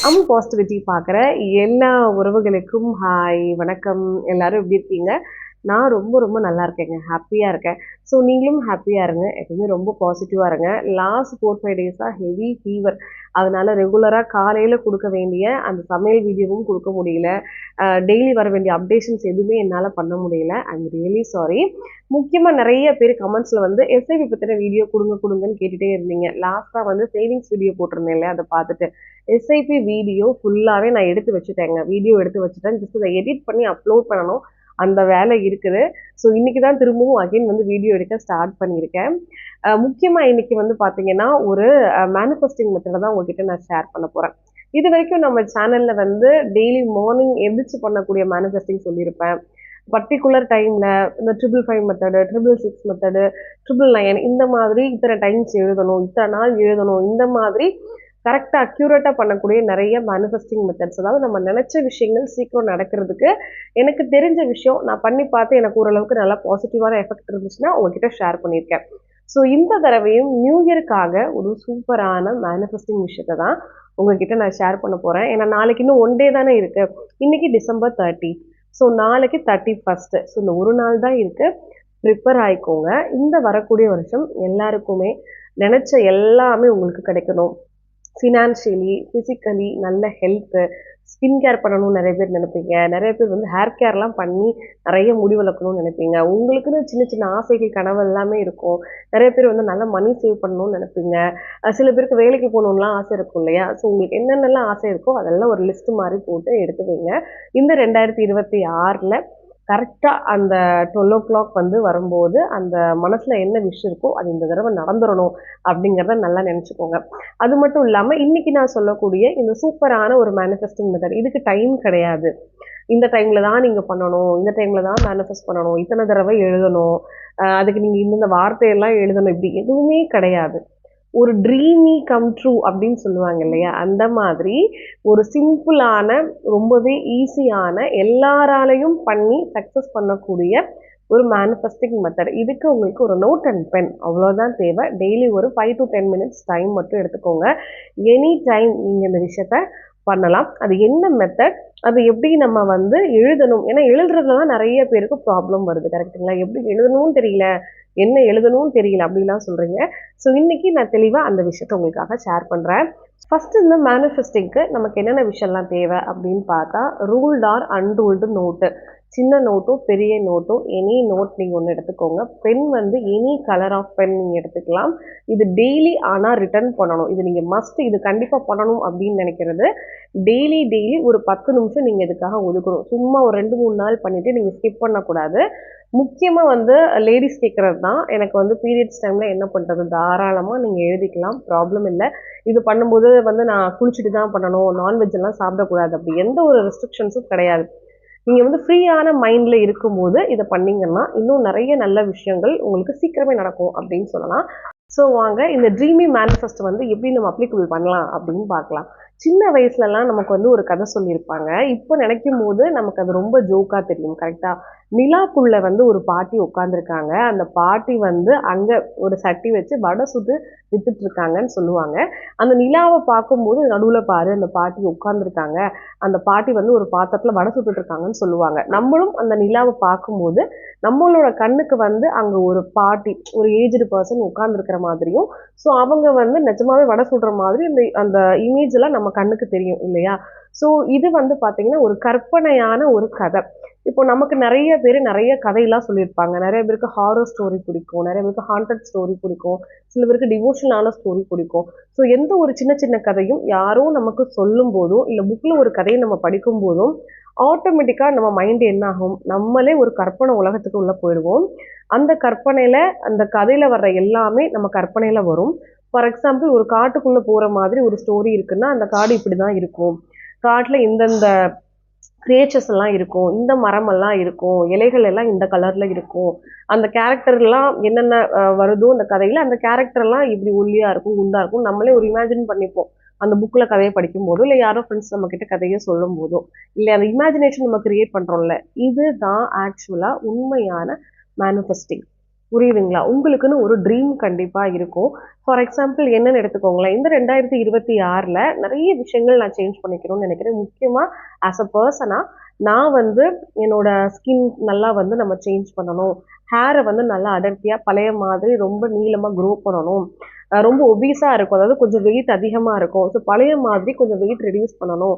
அம் positivity பார்க்குற எல்லா உறவுகளுக்கும் ஹாய் வணக்கம். எல்லாரும் எப்படி இருக்கீங்க? நான் ரொம்ப ரொம்ப நல்லா இருக்கேங்க, ஹாப்பியாக இருக்கேன். ஸோ நீங்களும் ஹாப்பியாக இருங்க, எப்பவுமே ரொம்ப பாசிட்டிவாக இருங்க. லாஸ்ட் 4-5 டேஸாக ஹெவி ஃபீவர், அதனால ரெகுலராக காலையில் கொடுக்க வேண்டிய அந்த சமையல் வீடியோவும் கொடுக்க முடியல. டெய்லி வர வேண்டிய அப்டேஷன்ஸ் எதுவுமே என்னால் பண்ண முடியல. I'm really sorry. முக்கியமாக நிறைய பேர் கமெண்ட்ஸில் வந்து எஸ்ஐபி பற்றின வீடியோ கொடுங்கன்னு கேட்டுகிட்டே இருந்தீங்க. லாஸ்ட்டாக வந்து சேவிங்ஸ் வீடியோ போட்டிருந்தேன் இல்லையா, அதை பார்த்துட்டு எஸ்ஐபி வீடியோ ஃபுல்லாகவே நான் எடுத்து வச்சுட்டேங்க. வீடியோ எடுத்து வச்சுட்டேன், ஜஸ்ட் அதை எடிட் பண்ணி அப்லோட் பண்ணணும், அந்த வேலை இருக்குது. ஸோ இன்னைக்கு தான் திரும்பவும் அகைன் வந்து வீடியோ எடுக்க ஸ்டார்ட் பண்ணியிருக்கேன். முக்கியமாக இன்னைக்கு வந்து பார்த்தீங்கன்னா ஒரு மேனிஃபெஸ்டிங் மெத்தடை தான் உங்ககிட்ட நான் ஷேர் பண்ண போகிறேன். இது வரைக்கும் நம்ம சேனலில் வந்து டெய்லி மார்னிங் எந்திரிச்சு பண்ணக்கூடிய மேனிஃபெஸ்டிங் சொல்லியிருப்பேன். பர்டிகுலர் டைமில் இந்த 555 மெத்தடு, 666 மெத்தடு, 999 இந்த மாதிரி இத்தனை டைம்ஸ் எழுதணும், இத்தனை நாள் எழுதணும், இந்த மாதிரி கரெக்டாக அக்யூரேட்டாக பண்ணக்கூடிய நிறைய மேனிஃபெஸ்டிங் மெத்தட்ஸ். அதாவது நம்ம நினச்ச விஷயங்கள் சீக்கிரம் நடக்கிறதுக்கு எனக்கு தெரிஞ்ச விஷயம் நான் பண்ணி பார்த்து எனக்கு ஓரளவுக்கு நல்லா பாசிட்டிவான எஃபெக்ட் இருந்துச்சுன்னா உங்ககிட்ட ஷேர் பண்ணியிருக்கேன். ஸோ இந்த தடவையும் நியூ இயருக்காக ஒரு சூப்பரான மேனிஃபெஸ்டிங் விஷயத்தை தான் உங்ககிட்ட நான் ஷேர் பண்ண போகிறேன். ஏன்னா நாளைக்கு இன்னும் 1 டே தானே இருக்குது. இன்னைக்கு December 30, ஸோ நாளைக்கு 31. ஸோ இந்த ஒரு நாள் தான் இருக்குது. ப்ரிப்பேர் ஆகிக்கோங்க. இந்த வரக்கூடிய வருஷம் எல்லாருக்குமே நினச்ச எல்லாமே உங்களுக்கு கிடைக்கணும். ஃபினான்ஷியலி, ஃபிசிக்கலி நல்ல ஹெல்த்து, ஸ்கின் கேர் பண்ணணும்னு நிறைய பேர் நினைப்பீங்க. நிறைய பேர் வந்து ஹேர் கேர்லாம் பண்ணி நிறைய முடி வளர்க்கணும்னு நினைப்பீங்க. உங்களுக்குன்னு சின்ன சின்ன ஆசைகள், கனவு எல்லாமே இருக்கும். நிறைய பேர் வந்து நல்லா மணி சேவ் பண்ணணும்னு நினைப்பீங்க. சில பேருக்கு வேலைக்கு போகணும்லாம் ஆசை இருக்கும் இல்லையா? ஸோ உங்களுக்கு என்னென்னலாம் ஆசை இருக்கோ அதெல்லாம் ஒரு லிஸ்ட் மாதிரி போட்டு எடுத்து வைங்க. இந்த 2026 கரெக்டாக அந்த 12 o'clock வந்து வரும்போது அந்த மனசில் என்ன விஷயம் இருக்கோ அது இந்த தடவை நடந்துடணும் அப்படிங்கிறத நல்லா நினச்சிக்கோங்க. அது மட்டும் இல்லாமல் இன்னைக்கு நான் சொல்லக்கூடிய இந்த சூப்பரான ஒரு மேனிஃபெஸ்டிங் மெத்தட், இதுக்கு டைம் கிடையாது. இந்த டைமில் தான் நீங்கள் பண்ணணும், இந்த டைமில் தான் மேனிஃபெஸ்ட் பண்ணணும், இத்தனை தடவை எழுதணும், அதுக்கு நீங்கள் இந்த வார்த்தையெல்லாம் எழுதணும், இப்படி எதுவுமே கிடையாது. ஒரு ட்ரீமி கம் ட்ரூ அப்படின்னு சொல்லுவாங்க இல்லையா, அந்த மாதிரி ஒரு சிம்பிளான, ரொம்பவே ஈஸியான, எல்லாராலையும் பண்ணி சக்ஸஸ் பண்ணக்கூடிய ஒரு மேனிஃபெஸ்டிங் மெத்தட். இதுக்கு உங்களுக்கு ஒரு நோட் அண்ட் பென் அவ்வளோதான் தேவை. டெய்லி ஒரு 5 to 10 minutes டைம் மட்டும் எடுத்துக்கோங்க. எனி டைம் நீங்கள் இந்த விஷயத்த பண்ணலாம். அது என்ன மெத்தட், அது எப்படி நம்ம வந்து எழுதணும், ஏன்னா எழுதுறதுல தான் நிறைய பேருக்கு ப்ராப்ளம் வருது, கரெக்டுங்களா? எப்படி எழுதணும்னு தெரியல, என்ன எழுதணும்னு தெரியல அப்படிலாம் சொல்கிறீங்க. ஸோ இன்னைக்கு நான் தெளிவாக அந்த விஷயத்த உங்களுக்காக ஷேர் பண்ணுறேன். ஃபஸ்ட்டு இந்த மேனிஃபெஸ்டிங்க்கு நமக்கு என்னென்ன விஷயம்லாம் தேவை அப்படின்னு பார்த்தா, ரூல்ட் ஆர் அன்ரூல்டு நோட்டு, சின்ன நோட்டோ பெரிய நோட்டோ எனி நோட் நீங்கள் ஒன்று எடுத்துக்கோங்க. பென் வந்து எனி கலர் ஆஃப் பென் நீங்கள் எடுத்துக்கலாம். இது டெய்லி ஆனால் ரிட்டர்ன் பண்ணணும். இது நீங்கள் மஸ்ட், இது கண்டிப்பாக பண்ணணும் அப்படின்னு நினைக்கிறது டெய்லி ஒரு 10 நிமிஷம் நீங்கள் இதுக்காக ஒதுக்கணும். சும்மா ஒரு 2-3 நாள் பண்ணிவிட்டு நீங்கள் ஸ்கிப் பண்ணக்கூடாது. முக்கியமாக வந்து லேடிஸ் கேட்குறது தான், எனக்கு வந்து பீரியட்ஸ் டைமில் என்ன பண்ணுறது, தாராளமாக நீங்கள் எழுதிக்கலாம், ப்ராப்ளம் இல்லை. இது பண்ணும்போது வந்து நான் குளிச்சுட்டு தான் பண்ணணும், நான்வெஜ் எல்லாம் சாப்பிடக்கூடாது, அப்படி எந்த ஒரு ரெஸ்ட்ரிக்ஷன்ஸும் கிடையாது. நீங்கள் வந்து ஃப்ரீயான மைண்டில் இருக்கும்போது இதை பண்ணிங்கன்னா இன்னும் நிறைய நல்ல விஷயங்கள் உங்களுக்கு சீக்கிரமே நடக்கும் அப்படின்னு சொல்லலாம். ஸோ வாங்க இந்த ட்ரீமி மேனிஃபெஸ்ட் வந்து எப்படி நம்ம அப்ளிகபிள் பண்ணலாம் அப்படின்னு பார்க்கலாம். சின்ன வயசுலலாம் நமக்கு வந்து ஒரு கதை சொல்லியிருப்பாங்க. இப்போ நினைக்கும் போது நமக்கு அது ரொம்ப ஜோக்காக தெரியும், கரெக்டாக? நிலாக்குள்ள வந்து ஒரு பாட்டி உட்காந்துருக்காங்க. அந்த பாட்டி வந்து அங்கே ஒரு சட்டி வச்சு வடை சுட்டு வித்துட்டு இருக்காங்கன்னு சொல்லுவாங்க. அந்த நிலாவை பார்க்கும்போது நடுவில் பாரு அந்த பாட்டி உட்காந்துருக்காங்க, அந்த பாட்டி வந்து ஒரு பாத்திரத்தில் வடை சுட்டுட்டு இருக்காங்கன்னு சொல்லுவாங்க. நம்மளும் அந்த நிலாவை பார்க்கும்போது நம்மளோட கண்ணுக்கு வந்து அங்கே ஒரு பாட்டி, ஒரு ஏஜ்டு பர்சன் உட்காந்துருக்கிற மாதிரியும், ஸோ அவங்க வந்து நிஜமாவே வடை சுடுற மாதிரி அந்த இமேஜ் எல்லாம் நம்ம கண்ணுக்கு தெரியும் இல்லையா? ஸோ இது வந்து பார்த்தீங்கன்னா ஒரு கற்பனையான ஒரு கதை. இப்போ நமக்கு நிறைய பேர் நிறைய கதையெல்லாம் சொல்லியிருப்பாங்க. நிறைய பேருக்கு ஹாரர் ஸ்டோரி பிடிக்கும், நிறைய பேருக்கு ஹாண்டட் ஸ்டோரி பிடிக்கும், சில பேருக்கு டிவோஷனான ஸ்டோரி பிடிக்கும். ஸோ எந்த ஒரு சின்ன சின்ன கதையும் யாரோ நமக்கு சொல்லும் போதும் இல்லை புக்கில் ஒரு கதையை நம்ம படிக்கும் போதும் ஆட்டோமேட்டிக்காக நம்ம மைண்டு என்ன ஆகும், நம்மளே ஒரு கற்பனை உலகத்துக்கு உள்ளே போயிடுவோம். அந்த கற்பனையில் அந்த கதையில் வர்ற எல்லாமே நம்ம கற்பனையில் வரும். ஃபார் எக்ஸாம்பிள், ஒரு காட்டுக்குள்ளே போகிற மாதிரி ஒரு ஸ்டோரி இருக்குன்னா அந்த காடு இப்படி தான் இருக்கும், காட்டில் இந்தந்த கிரியேச்சர்ஸ் எல்லாம் இருக்கும், இந்த மரமெல்லாம் இருக்கும், இலைகள் எல்லாம் இந்த கலரில் இருக்கும், அந்த கேரக்டர்லாம் என்னென்ன வருதோ அந்த கதையில் அந்த கேரக்டர்லாம் இப்படி ஒல்லியாக இருக்கும், குண்டாக இருக்கும், நம்மளே ஒரு இமேஜின் பண்ணிப்போம் அந்த புக்கில் கதையை படிக்கும் போதோ, இல்லை யாரோ ஃப்ரெண்ட்ஸ் நம்ம கிட்ட கதையை சொல்லும் போதோ, இல்லை அந்த இமேஜினேஷன் நம்ம கிரியேட் பண்ணுறோம்ல, இதுதான் ஆக்சுவலாக உண்மையான மேனிஃபெஸ்டிங். புரியுதுங்களா? உங்களுக்குன்னு ஒரு ட்ரீம் கண்டிப்பா இருக்கும். ஃபார் எக்ஸாம்பிள் என்னன்னு எடுத்துக்கோங்களேன். இந்த 2026ல நெறைய விஷயங்கள் நான் சேஞ்ச் பண்ணிக்கணும்னு நெனைக்கிறேன். முக்கியமா ஆஸ் அ பெர்சனா நான் வந்து என்னோட ஸ்கின் நல்லா வந்து நம்ம சேஞ்ச் பண்ணணும். ஹேர வந்து நல்லா அடர்த்தியா பழைய மாதிரி ரொம்ப நீளமா க்ரோ பண்ணணும். ரொம்ப ஒபீஸா இருக்கும். அதாவது கொஞ்சம் வெயிட் அதிகமா இருக்கும். ஸோ பழைய மாதிரி கொஞ்சம் வெயிட் ரெடியூஸ் பண்ணணும்.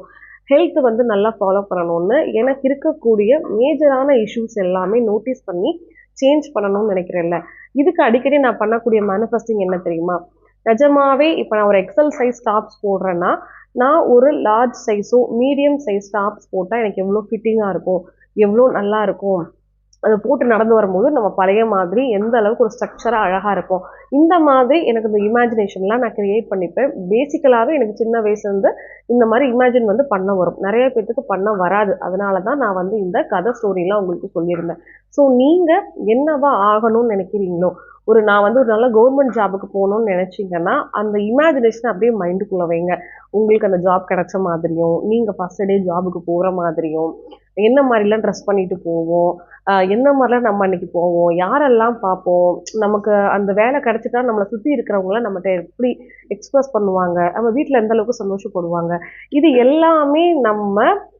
ஹெல்த் வந்து நல்லா ஃபாலோ பண்ணணும்னு எனக்கு இருக்கக்கூடிய மேஜரான இஷ்யூஸ் எல்லாமே நோட்டீஸ் பண்ணி சேஞ்ச் பண்ணணும்னு நினைக்கிறேன்ல. இதுக்கு அடிக்கடி நான் பண்ணக்கூடிய மேனிஃபெஸ்டிங் என்ன தெரியுமா? நிஜமாவே இப்ப நான் ஒரு எக்ஸல் சைஸ் டாப்ஸ் போடுறேன்னா, நான் ஒரு லார்ஜ் சைஸோ, மீடியம் சைஸ் டாப்ஸ் போட்டா எனக்கு எவ்வளோ ஃபிட்டிங்கா இருக்கும்? எவ்வளோ நல்லா இருக்கும்? அத போட்டு நடந்து வரும்போது நம்ம பழைய மாதிரி எந்த அளவுக்கு ஒரு ஸ்ட்ரக்சரா அழகா இருக்கும். இந்த மாதிரி எனக்கு இந்த இமேஜினேஷன்லாம் நான் கிரியேட் பண்ணிப்பேன். பேசிக்கலாவே எனக்கு சின்ன வயசுலேருந்து இந்த மாரி இமேஜின் வந்து பண்ண வரும். நெறைய பேத்துக்கு பண்ண வராது. அதனால தான் நான் வந்து இந்த கதை ஸ்டோரிலாம் உங்களுக்கு சொல்லியிருந்தேன். ஸோ நீங்க என்னவா ஆகணும்னு நெனைக்கிறீங்களோ, நான் வந்து ஒரு நல்ல கவர்மெண்ட் ஜாபுக்கு போணும்னு நெனச்சீங்கன்னா, அந்த இமேஜினேஷன அப்படியே மைண்டுக்குள்ள வைங்க. உங்களுக்கு அந்த ஜாப் கிடைச்ச மாதிரியும், நீங்க ஃபர்ஸ்ட் டே ஜாபுக்கு போற மாதிரியும், என்ன மாரிலாம் ட்ரெஸ் பண்ணிட்டு போவோம், என்ன மாரிலாம் நம்ம அன்னைக்கு போவோம், யாரெல்லாம் பார்ப்போம், நமக்கு அந்த வேலை கிடைச்சிட்டா நம்மள சுத்தி இருக்கிறவங்கலாம் நம்மட்ட எப்படி எக்ஸ்பிரஸ் பண்ணுவாங்க, நம்ம வீட்ல எந்த அளவுக்கு சந்தோஷப்படுவாங்க. இது எல்லாமே நம்ம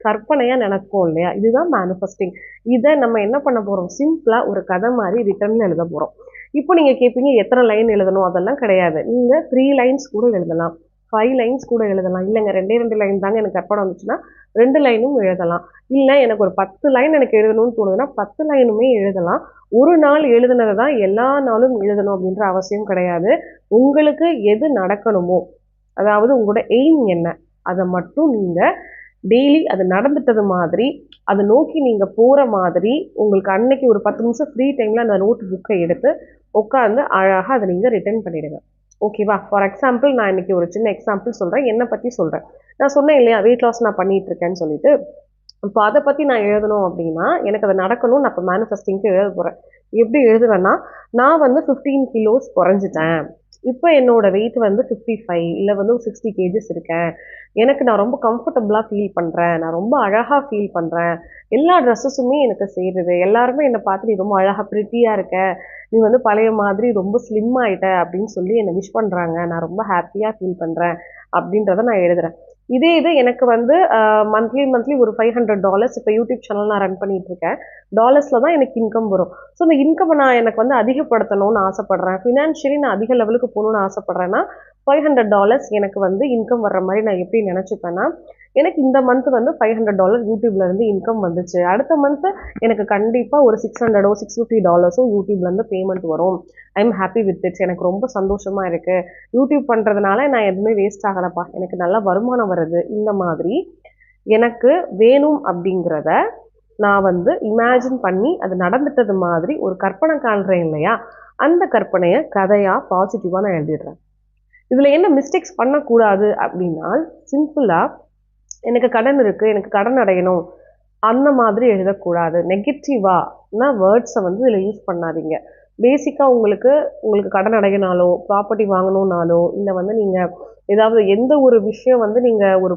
கற்பனையா நெனைப்போம் இல்லையா? இதுதான் மேனிஃபெஸ்டிங். இத நம்ம என்ன பண்ண போறோம்? சிம்பிளா ஒரு கதை மாரி ரிட்டன்ல எழுத போறோம். இப்போ நீங்க கேட்பீங்க எத்தனை லைன் எழுதணும்? அதெல்லாம் கிடையாது. நீங்க 3 லைன்ஸ் கூட எழுதலாம். 5 லைன்ஸ் கூட எழுதலாம். இல்லங்க 2 லைன் தாங்க எனக்கு கற்பனை வந்துச்சுன்னா, 2 லைனும் எழுதலாம். இல்ல எனக்கு ஒரு 10 லைன் எனக்கு எழுதணும்னு தோணுதுன்னா, 10 லைனுமே எழுதலாம். ஒரு நாள் எழுதுனத தான் எல்லா நாளும் எழுதணும் அப்படின்ற அவசியம் கிடையாது. உங்களுக்கு எது நடக்கணுமோ, அதாவது உங்களோட எய்ம் என்ன? அத மட்டும் நீங்க டெய்லி அது நடந்துட்டது மாதிரி, அத நோக்கி நீங்க போற மாதிரி, உங்களுக்கு அன்னைக்கு ஒரு 10 நிமிஷம் ஃப்ரீ டைம்ல அந்த நோட் புக்க எடுத்து, உட்கார்ந்து அழகா அத நீங்க ரிட்டர்ன் பண்ணிடுங்க. ஓகேவா? ஃபார் எக்ஸாம்பிள் நான் இன்னைக்கு ஒரு சின்ன எக்ஸாம்பிள் சொல்றேன். என்ன பத்தி சொல்றேன். நான் சொன்னேன் இல்லையா? வெயிட் லாஸ் நான் பண்ணிட்டு இருக்கேன்னு சொல்லிட்டு. இப்போ அத பத்தி நான் எழுதணும் அப்படின்னா, எனக்கு அது நடக்கணும். நான் இப்ப மேனிஃபெஸ்டிங்க்கு எழுத போறேன். எப்படி எழுதுவேன்னா, நான் வந்து 15 கிலோஸ் குறைஞ்சுட்டேன். இப்ப என்னோட வெயிட் வந்து 55 இல்ல வந்து 60 கேஜஸ் இருக்கேன். நான் ரொம்ப கம்ஃபர்டபுளா ஃபீல் பண்றேன். நான் ரொம்ப அழகா ஃபீல் பண்றேன். எல்லா ட்ரெஸ்ஸஸுமே எனக்கு சேருது. எல்லாருமே என்ன பார்த்து "நீ ரொம்ப அழகா பிரிட்டியா இருக்க. நீ வந்து பழைய மாதிரி ரொம்ப ஸ்லிம் ஆயிட்ட" அப்படின்னு சொல்லி என்ன விஷ் பண்றாங்க. நான் ரொம்ப ஹாப்பியா ஃபீல் பண்றேன். அப்படின்றத நான் எழுதுறேன். இதே இது எனக்கு வந்து மந்த்லி ஒரு $500 இப்ப யூடியூப் சேனல் நான் ரன் பண்ணிட்டு இருக்கேன். டாலர்ஸ்ல தான் எனக்கு இன்கம் வரும். ஸோ இந்த இன்கம் நான் எனக்கு வந்து அதிகப்படுத்தணும்னு ஆசைப்படுறேன். ஃபினான்ஷியலி நான் அதிக லெவலுக்கு போகணும்னு ஆசைப்படுறேன்னா, $500 எனக்கு வந்து இன்கம் வர்ற மாரி நான் எப்படி நினைச்சுப்பேன்னா, எனக்கு இந்த மந்த் வந்து $500 யூடியூப்ல இருந்து இன்கம் வந்துச்சு. அடுத்த மந்த் எனக்கு கண்டிப்பா ஒரு $600 $650 யூடியூப்ல இருந்து பேமெண்ட் வரும். ஐ அம் ஹாப்பி வித் இட். எனக்கு ரொம்ப சந்தோஷமா இருக்கு. யூடியூப் பண்றதுனால நான் எதுவுமே வேஸ்ட் ஆகலப்பா. எனக்கு நல்ல வருமானம் வருது. இந்த மாதிரி எனக்கு வேணும் அப்படிங்கிறத நான் வந்து இமேஜின் பண்ணி அது நடந்துட்டது மாதிரி ஒரு கற்பனை காண்றேன் இல்லையா? அந்த கற்பனைய கதையா பாசிட்டிவா நான் எழுதிடுறேன். இதுல என்ன மிஸ்டேக்ஸ் பண்ணக்கூடாது அப்படின்னா, சிம்பிளா எனக்கு கடன் இருக்கு, எனக்கு கடன் அடையணும். அந்த மாதிரி எழுதக்கூடாது. நெகட்டிவான வேர்ட்ஸ வந்து இதுல யூஸ் பண்ணாதீங்க. பேசிக்கா உங்களுக்கு கடன் அடையனாலோ, ப்ராப்பர்ட்டி வாங்கணும்னாலோ, இல்ல வந்து நீங்க ஏதாவது எந்த ஒரு விஷயம் வந்து நீங்க ஒரு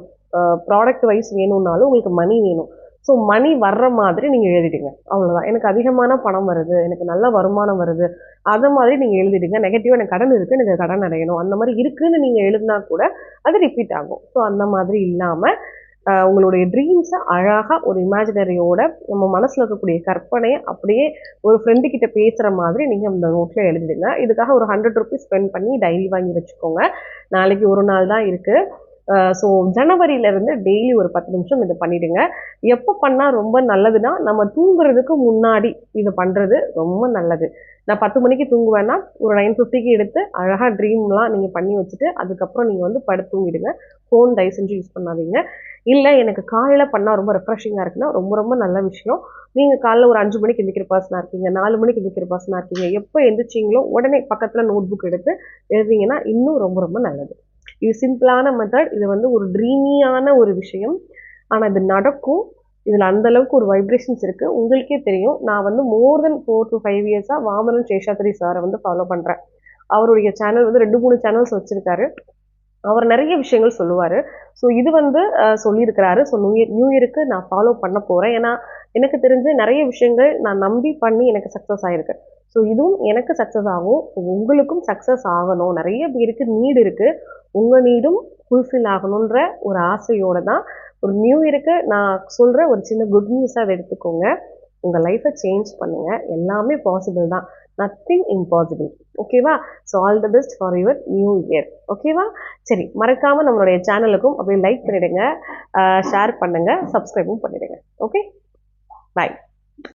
ப்ராடக்ட் வைஸ் வேணும்னாலும் உங்களுக்கு மணி வேணும். ஸோ மணி வர்ற மாதிரி நீங்க எழுதிடுங்க. அவ்வளோதான். எனக்கு அதிகமான பணம் வருது, எனக்கு நல்ல வருமானம் வருது. அத மாதிரி நீங்க எழுதிடுங்க. நெகட்டிவா எனக்கு கடன் இருக்கு, எனக்கு கடன் அடையணும். அந்த மாதிரி இருக்குன்னு நீங்க எழுதினா கூட அது ரிப்பீட் ஆகும். ஸோ அந்த மாதிரி இல்லாம உங்களுடைய ட்ரீம்ஸை அழகா ஒரு இமேஜினரியோட நம்ம மனசுல இருக்கக்கூடிய கற்பனையை அப்படியே ஒரு ஃப்ரெண்டு கிட்ட பேசுற மாதிரி நீங்க அந்த நோட்ல எழுதிடுங்க. இதுக்காக ஒரு ₹100 ஸ்பெண்ட் பண்ணி டைரி வாங்கி வச்சுக்கோங்க. நாளைக்கு ஒரு நாள் தான் இருக்கு. ஸோ ஜனவரியில இருந்து டெய்லி ஒரு 10 நிமிஷம் இதை பண்ணிடுங்க. எப்போ பண்ணா ரொம்ப நல்லதுன்னா, நம்ம தூங்குறதுக்கு முன்னாடி இது பண்றது ரொம்ப நல்லது. நான் 10 மணிக்கு தூங்குவேன்னா, ஒரு 9:50க்கு எடுத்து அழகா ட்ரீம்லாம் நீங்க பண்ணி வச்சுட்டு, அதுக்கப்புறம் நீங்க வந்து படுத்து தூங்கிடுங்க. ஃபோன் தயவு செஞ்சு யூஸ் பண்ணாதீங்க. இல்ல எனக்கு காலையில பண்ணா ரொம்ப ரெஃப்ரெஷிங்கா இருக்குன்னா, ரொம்ப ரொம்ப நல்ல விஷயம். நீங்க காலைல ஒரு 5 மணிக்கு எந்திரிக்கிற பர்சனா இருக்கீங்க, 4 மணிக்கு எந்திரிக்கிற பர்சனா இருக்கீங்க. எப்போ எந்திரிச்சீங்களோ உடனே பக்கத்துல நோட் புக் எடுத்து எழுதிங்கன்னா இன்னும் ரொம்ப ரொம்ப நல்லது. இது சிம்பிளான மெத்தட். இது வந்து ஒரு ட்ரீமியான ஒரு விஷயம். ஆனா இது நடக்கும். இதுல அந்த அளவுக்கு ஒரு வைப்ரேஷன்ஸ் இருக்கு. உங்களுக்கே தெரியும். நான் வந்து மோர் தென் 4 to 5 இயர்ஸா வாமனன் சேஷாத்ரி சாரை வந்து ஃபாலோ பண்றேன். அவருடைய சேனல் வந்து 2, 3 சேனல்ஸ் வச்சிருக்காரு. அவர் நிறைய விஷயங்கள் சொல்லுவாரு. ஸோ இது வந்து சொல்லியிருக்கிறாரு. ஸோ நியூ இயருக்கு நான் ஃபாலோ பண்ண போறேன். ஏன்னா எனக்கு தெரிஞ்சு நிறைய விஷயங்கள் நான் நம்பி பண்ணி எனக்கு சக்ஸஸ் ஆயிருக்கு. ஸோ இதுவும் எனக்கு சக்ஸஸ் ஆகும், உங்களுக்கும் சக்ஸஸ் ஆகணும். நிறைய பேருக்கு நீடு இருக்குது, உங்கள் நீடும் ஃபுல்ஃபில் ஆகணுன்ற ஒரு ஆசையோடு தான் ஒரு நியூ இயருக்கு நான் சொல்கிற ஒரு சின்ன குட் நியூஸாக அதை எடுத்துக்கோங்க. உங்கள் லைஃப்பை சேஞ்ச் பண்ணுங்கள், எல்லாமே பாசிபிள் தான், நத்திங் இம்பாசிபிள். ஓகேவா? So all the best for your new year. ஓகேவா? சரி, மறக்காமல் நம்மளுடைய சேனலுக்கும் அப்படியே லைக் பண்ணிவிடுங்க, ஷேர் பண்ணுங்கள், சப்ஸ்கிரைபும் பண்ணிவிடுங்க. ஓகே, பாய்.